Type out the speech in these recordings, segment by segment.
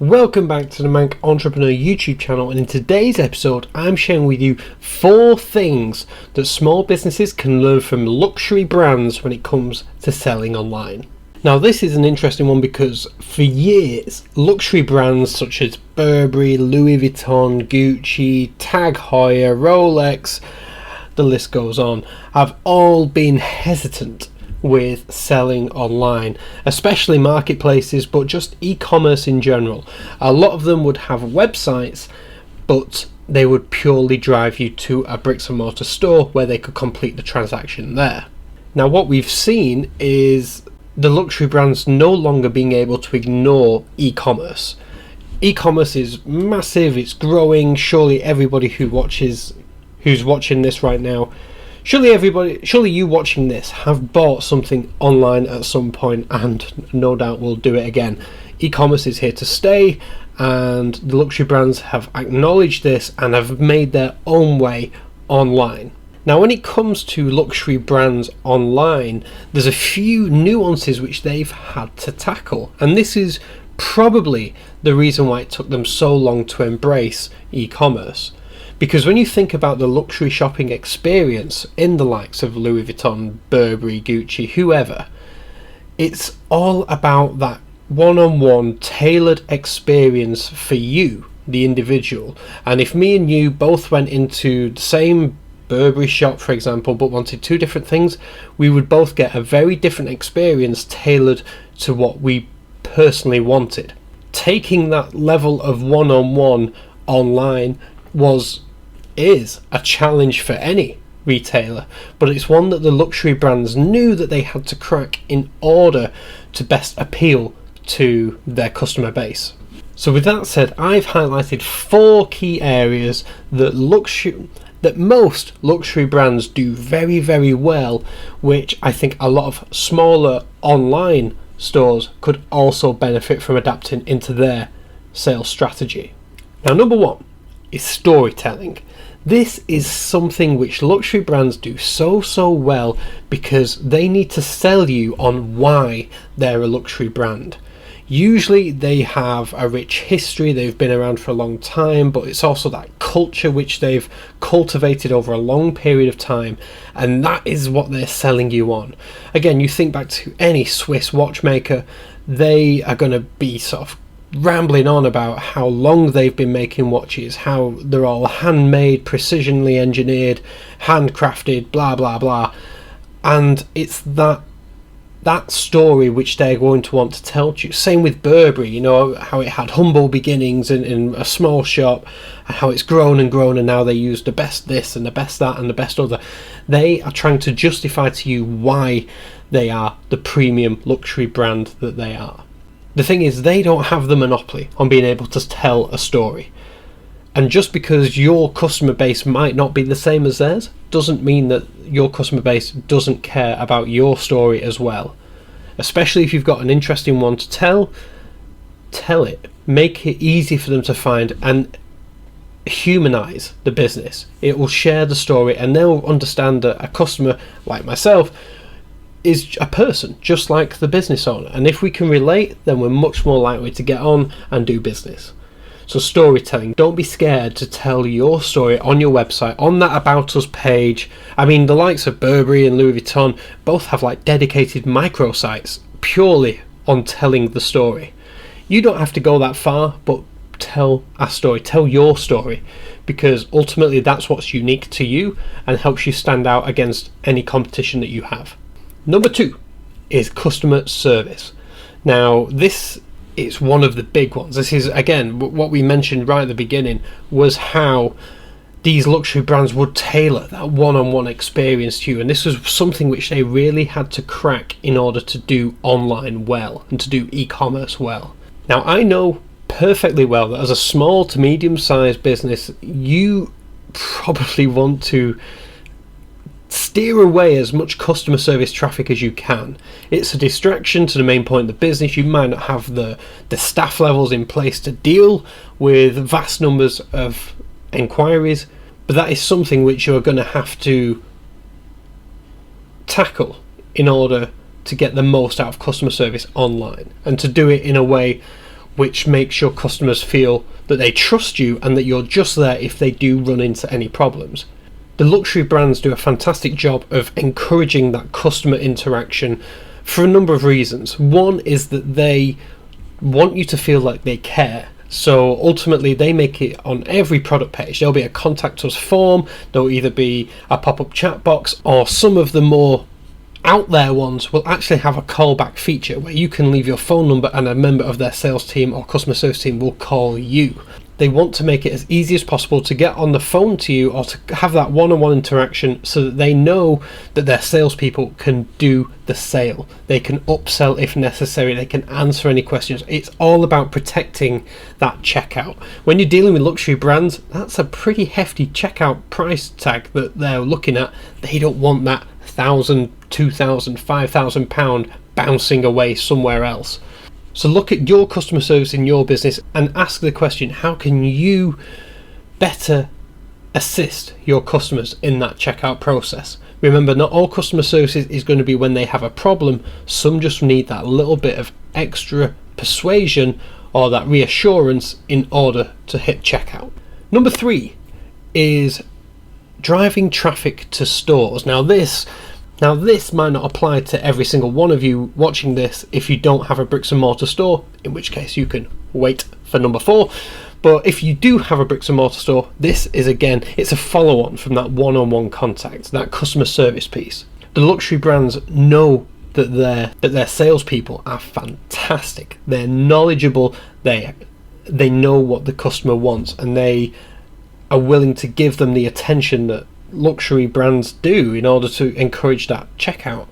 Welcome back to the Manc Entrepreneur YouTube channel, and in today's episode I'm sharing with you 4 things that small businesses can learn from luxury brands when it comes to selling online. Now this is an interesting one because for years luxury brands such as Burberry, Louis Vuitton, Gucci, Tag Heuer, Rolex, the list goes on, have all been hesitant with selling online, especially marketplaces, but just e-commerce in general. A lot of them would have websites, but they would purely drive you to a bricks and mortar store where they could complete the transaction there. Now what we've seen is the luxury brands no longer being able to ignore e-commerce. E-commerce is massive, it's growing. Surely everybody who's watching this right now, surely you watching this have bought something online at some point, and no doubt will do it again. E-commerce is here to stay, and the luxury brands have acknowledged this and have made their own way online. Now when it comes to luxury brands online, there's a few nuances which they've had to tackle, and this is probably the reason why it took them so long to embrace e-commerce. Because when you think about the luxury shopping experience in the likes of Louis Vuitton, Burberry, Gucci, whoever, it's all about that one-on-one tailored experience for you, the individual. And if me and you both went into the same Burberry shop, for example, but wanted 2 different things, we would both get a very different experience tailored to what we personally wanted. Taking that level of one-on-one online is a challenge for any retailer, but it's one that the luxury brands knew that they had to crack in order to best appeal to their customer base. So with that said, I've highlighted 4 key areas that most luxury brands do very, very well, which I think a lot of smaller online stores could also benefit from adapting into their sales strategy. Now, number 1 is storytelling. This is something which luxury brands do so well because they need to sell you on why they're a luxury brand. Usually they have a rich history, they've been around for a long time, but it's also that culture which they've cultivated over a long period of time, and that is what they're selling you on. Again, you think back to any Swiss watchmaker, they are going to be sort of rambling on about how long they've been making watches, how they're all handmade, precisionally engineered, handcrafted, blah blah blah, and it's that story which they're going to want to tell you. Same with Burberry, you know, how it had humble beginnings in a small shop, and how it's grown and grown, and now they use the best this and the best that and the best other. They are trying to justify to you why they are the premium luxury brand that they are. The thing is, they don't have the monopoly on being able to tell a story. And just because your customer base might not be the same as theirs, doesn't mean that your customer base doesn't care about your story as well. Especially if you've got an interesting one to tell it. Make it easy for them to find and humanize the business. It will share the story, and they'll understand that a customer like myself is a person just like the business owner, and if we can relate, then we're much more likely to get on and do business. So storytelling, don't be scared to tell your story on your website, on that About Us page. I mean, the likes of Burberry and Louis Vuitton both have like dedicated microsites purely on telling the story. You don't have to go that far, but tell a story, tell your story, because ultimately that's what's unique to you and helps you stand out against any competition that you have. Number 2 is customer service. Now this is one of the big ones. This is, again, what we mentioned right at the beginning, was how these luxury brands would tailor that one-on-one experience to you, and this was something which they really had to crack in order to do online well and to do e-commerce well. Now I know perfectly well that as a small to medium-sized business, you probably want to steer away as much customer service traffic as you can. It's a distraction to the main point of the business. You might not have the staff levels in place to deal with vast numbers of inquiries, but that is something which you're going to have to tackle in order to get the most out of customer service online, and to do it in a way which makes your customers feel that they trust you and that you're just there if they do run into any problems. The luxury brands do a fantastic job of encouraging that customer interaction for a number of reasons. One is that they want you to feel like they care. So ultimately they make it on every product page. There'll be a contact us form, there'll either be a pop-up chat box, or some of the more out there ones will actually have a callback feature where you can leave your phone number and a member of their sales team or customer service team will call you. They want to make it as easy as possible to get on the phone to you or to have that one-on-one interaction so that they know that their salespeople can do the sale. They can upsell if necessary. They can answer any questions. It's all about protecting that checkout. When you're dealing with luxury brands, that's a pretty hefty checkout price tag that they're looking at. They don't want that £1,000, £2,000, £5,000 bouncing away somewhere else. So look at your customer service in your business and ask the question, how can you better assist your customers in that checkout process? Remember, not all customer service is going to be when they have a problem. Some just need that little bit of extra persuasion or that reassurance in order to hit checkout. Number 3 is driving traffic to stores. Now this might not apply to every single one of you watching this if you don't have a bricks and mortar store, in which case you can wait for number 4. But if you do have a bricks and mortar store, this is again, it's a follow-on from that one-on-one contact, that customer service piece. The luxury brands know that their salespeople are fantastic. They're knowledgeable. They know what the customer wants, and they are willing to give them the attention that luxury brands do in order to encourage that checkout.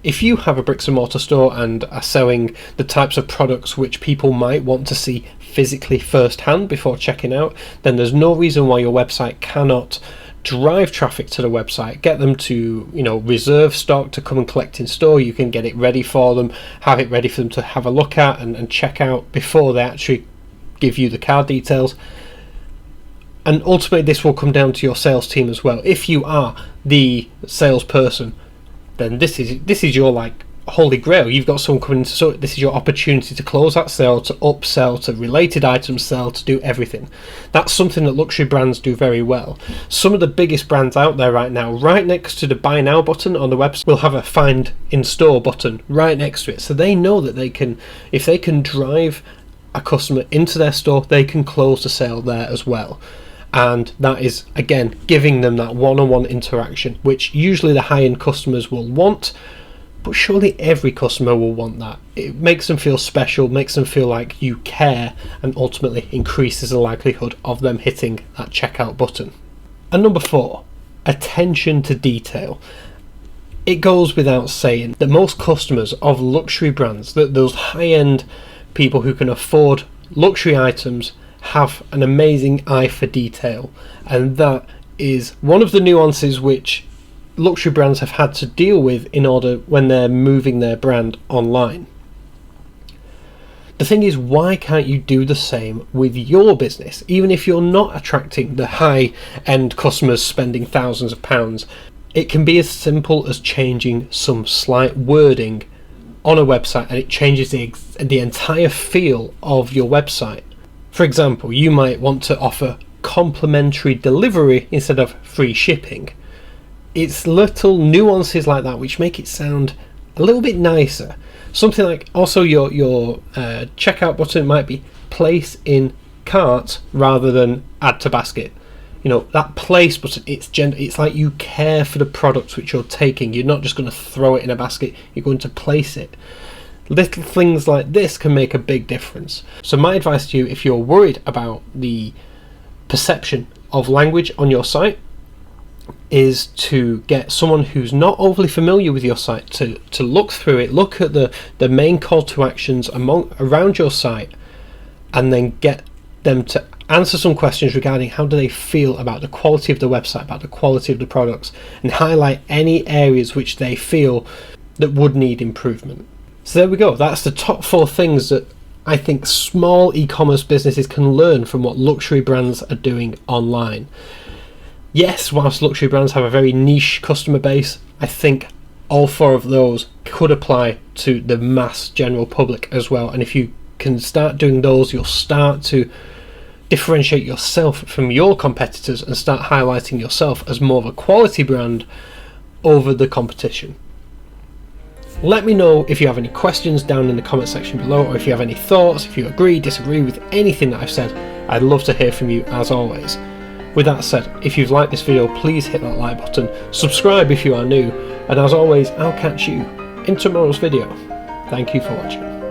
If you have a bricks and mortar store and are selling the types of products which people might want to see physically firsthand before checking out, then there's no reason why your website cannot drive traffic to the website, get them to reserve stock to come and collect in store. You can get it ready for them, have it ready for them to have a look at and check out before they actually give you the card details. And ultimately this will come down to your sales team as well. If you are the salesperson, then this is your holy grail. You've got someone coming in, so this is your opportunity to close that sale, to upsell, to related items sell, to do everything. That's something that luxury brands do very well. Some of the biggest brands out there right now, right next to the buy now button on the website, will have a find in store button right next to it. So they know that if they can drive a customer into their store, they can close the sale there as well. And that is, again, giving them that one-on-one interaction, which usually the high-end customers will want, but surely every customer will want that. It makes them feel special, makes them feel like you care, and ultimately increases the likelihood of them hitting that checkout button. And number 4, attention to detail. It goes without saying that most customers of luxury brands, that those high-end people who can afford luxury items, have an amazing eye for detail, and that is one of the nuances which luxury brands have had to deal with in order when they're moving their brand online. The thing is, why can't you do the same with your business? Even if you're not attracting the high-end customers spending thousands of pounds, it can be as simple as changing some slight wording on a website, and it changes the entire feel of your website. For example, you might want to offer complimentary delivery instead of free shipping. It's little nuances like that which make it sound a little bit nicer. Something like also your checkout button might be place in cart rather than add to basket. That place button, it's like you care for the products which you're taking. You're not just going to throw it in a basket, you're going to place it. Little things like this can make a big difference. So my advice to you, if you're worried about the perception of language on your site, is to get someone who's not overly familiar with your site to look through it, look at the main call to actions around your site, and then get them to answer some questions regarding how do they feel about the quality of the website, about the quality of the products, and highlight any areas which they feel that would need improvement. So there we go. That's the top 4 things that I think small e-commerce businesses can learn from what luxury brands are doing online. Yes, whilst luxury brands have a very niche customer base, I think all 4 of those could apply to the mass general public as well. And if you can start doing those, you'll start to differentiate yourself from your competitors and start highlighting yourself as more of a quality brand over the competition. Let me know if you have any questions down in the comment section below, or if you have any thoughts, if you agree, disagree with anything that I've said. I'd love to hear from you as always. With that said, if you've liked this video, please hit that like button, subscribe if you are new, and as always, I'll catch you in tomorrow's video. Thank you for watching.